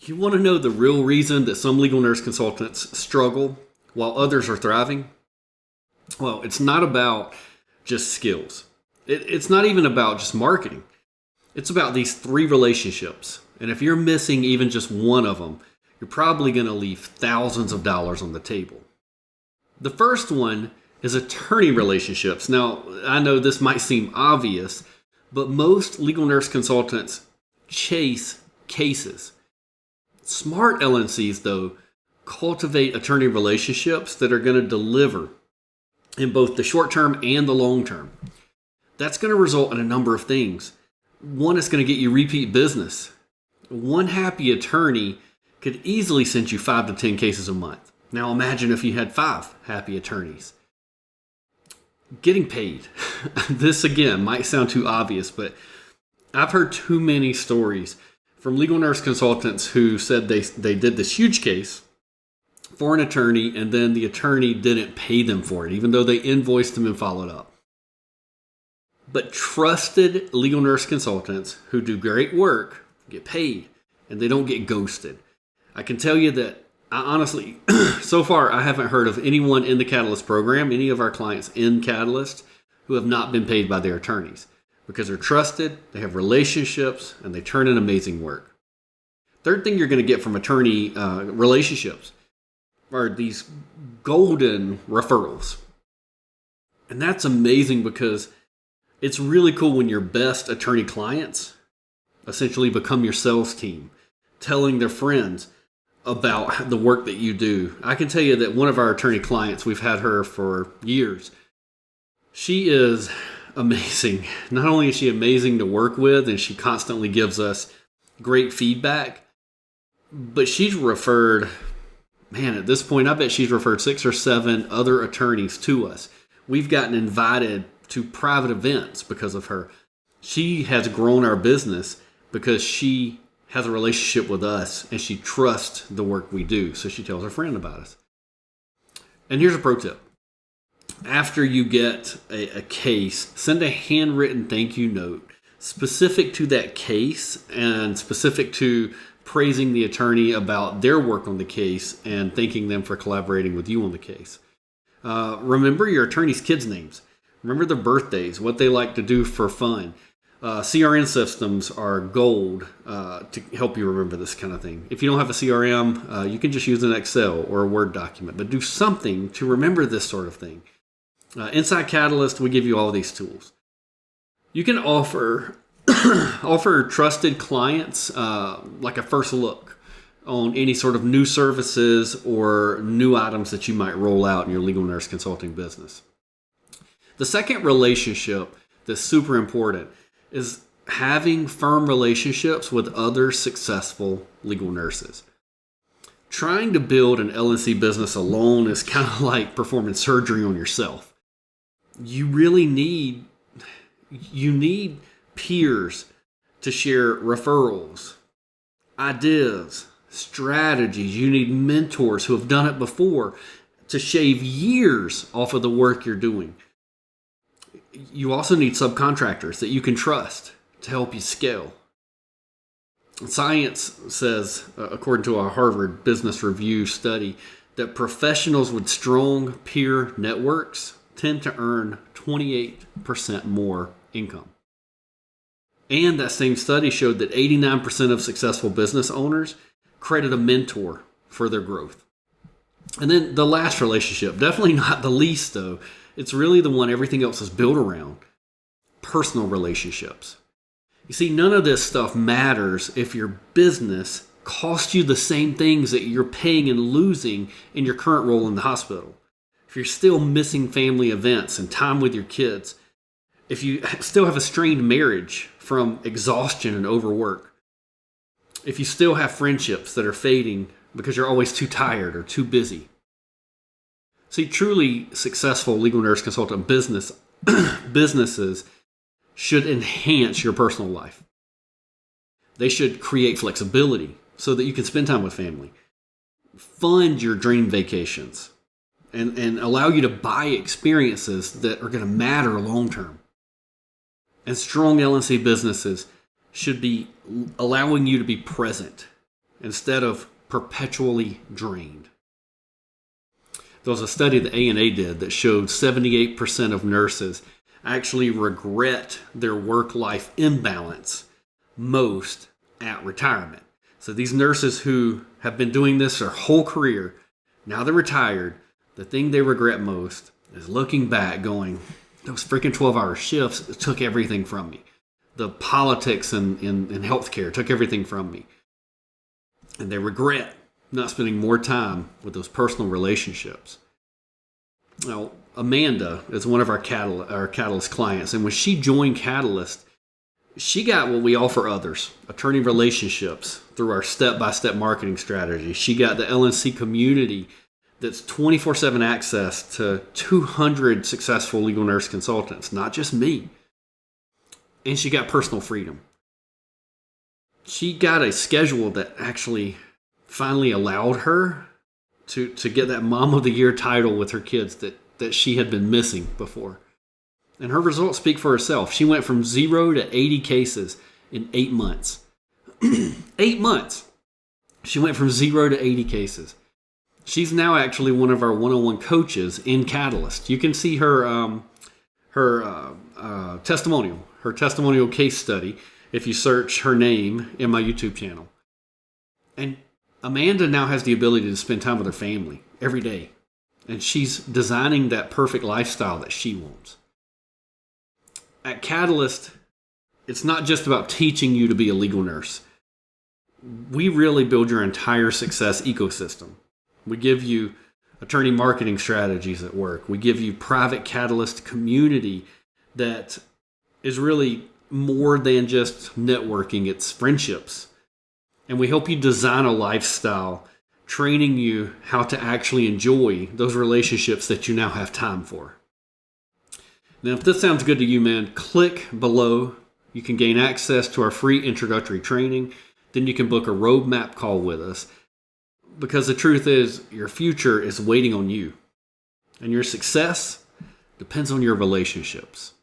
You want to know the real reason that some legal nurse consultants struggle while others are thriving? Well, it's not about just skills. It's not even about just marketing. It's about these 3 relationships. And if you're missing even just one of them, you're probably going to leave thousands of dollars on the table. The first one is attorney relationships. Now, I know this might seem obvious, but most legal nurse consultants chase cases. Smart LNCs, though, cultivate attorney relationships that are going to deliver in both the short term and the long term. That's going to result in a number of things. One is going to get you repeat business. One happy attorney could easily send you 5 to 10 cases a month. Now imagine if you had 5 happy attorneys. Getting paid. This again might sound too obvious, but I've heard too many stories from legal nurse consultants who said they did this huge case for an attorney and then the attorney didn't pay them for it, even though they invoiced them and followed up. But trusted legal nurse consultants who do great work get paid and they don't get ghosted. I can tell you that I honestly, so far, I haven't heard of anyone in the Catalyst program, any of our clients in Catalyst, who have not been paid by their attorneys because they're trusted, they have relationships, and they turn in amazing work. Third thing you're going to get from attorney relationships are these golden referrals. And that's amazing because it's really cool when your best attorney clients essentially become your sales team, telling their friends about the work that you do. I can tell you that one of our attorney clients, we've had her for years. She is amazing. Not only is she amazing to work with, and she constantly gives us great feedback, but she's referred, at this point, I bet she's referred 6 or 7 other attorneys to us. We've gotten invited to private events because of her. She has grown our business because she has a relationship with us and she trusts the work we do. So she tells her friend about us. And here's a pro tip. After you get a case, send a handwritten thank you note specific to that case and specific to praising the attorney about their work on the case and thanking them for collaborating with you on the case. Remember your attorney's kids' names. Remember their birthdays, what they like to do for fun. CRM systems are gold to help you remember this kind of thing. If you don't have a CRM, you can just use an Excel or a Word document, but do something to remember this sort of thing. Inside Catalyst, we give you all these tools. You can offer trusted clients like a first look on any sort of new services or new items that you might roll out in your legal nurse consulting business. The second relationship that's super important is having firm relationships with other successful legal nurses. Trying to build an LNC business alone is kind of like performing surgery on yourself. You really need peers to share referrals, ideas, strategies. You need mentors who have done it before to shave years off of the work you're doing. You also need subcontractors that you can trust to help you scale. Science says, according to a Harvard Business Review study, that professionals with strong peer networks tend to earn 28% more income. And that same study showed that 89% of successful business owners credit a mentor for their growth. And then the last relationship, definitely not the least though, it's really the one everything else is built around: personal relationships. You see, none of this stuff matters if your business costs you the same things that you're paying and losing in your current role in the hospital. If you're still missing family events and time with your kids, if you still have a strained marriage from exhaustion and overwork, if you still have friendships that are fading because you're always too tired or too busy. See, truly successful legal nurse consultant businesses should enhance your personal life. They should create flexibility so that you can spend time with family, fund your dream vacations, and allow you to buy experiences that are going to matter long term. And strong LNC businesses should be allowing you to be present instead of perpetually drained. There was a study that A&A did that showed 78% of nurses actually regret their work-life imbalance most at retirement. So these nurses who have been doing this their whole career, now they're retired, the thing they regret most is looking back going, those freaking 12-hour shifts took everything from me. The politics in healthcare took everything from me. And they regret not spending more time with those personal relationships. Now, Amanda is one of our Catalyst clients, and when she joined Catalyst, she got what we offer others, attorney relationships through our step-by-step marketing strategy. She got the LNC community that's 24/7 access to 200 successful legal nurse consultants, not just me. And she got personal freedom. She got a schedule that actually finally allowed her to get that Mom of the Year title with her kids that she had been missing before. And her results speak for herself. She went from 0 to 80 cases in 8 months. 8 months. She went from 0 to 80 cases. She's now actually one of our one-on-one coaches in Catalyst. You can see her testimonial case study if you search her name in my YouTube channel. And Amanda now has the ability to spend time with her family every day. And she's designing that perfect lifestyle that she wants. At Catalyst, it's not just about teaching you to be a legal nurse. We really build your entire success ecosystem. We give you attorney marketing strategies at work. We give you private Catalyst community that is really more than just networking. It's friendships. And we help you design a lifestyle, training you how to actually enjoy those relationships that you now have time for. Now, if this sounds good to you, man, click below. You can gain access to our free introductory training. Then you can book a roadmap call with us. Because the truth is, your future is waiting on you. And your success depends on your relationships.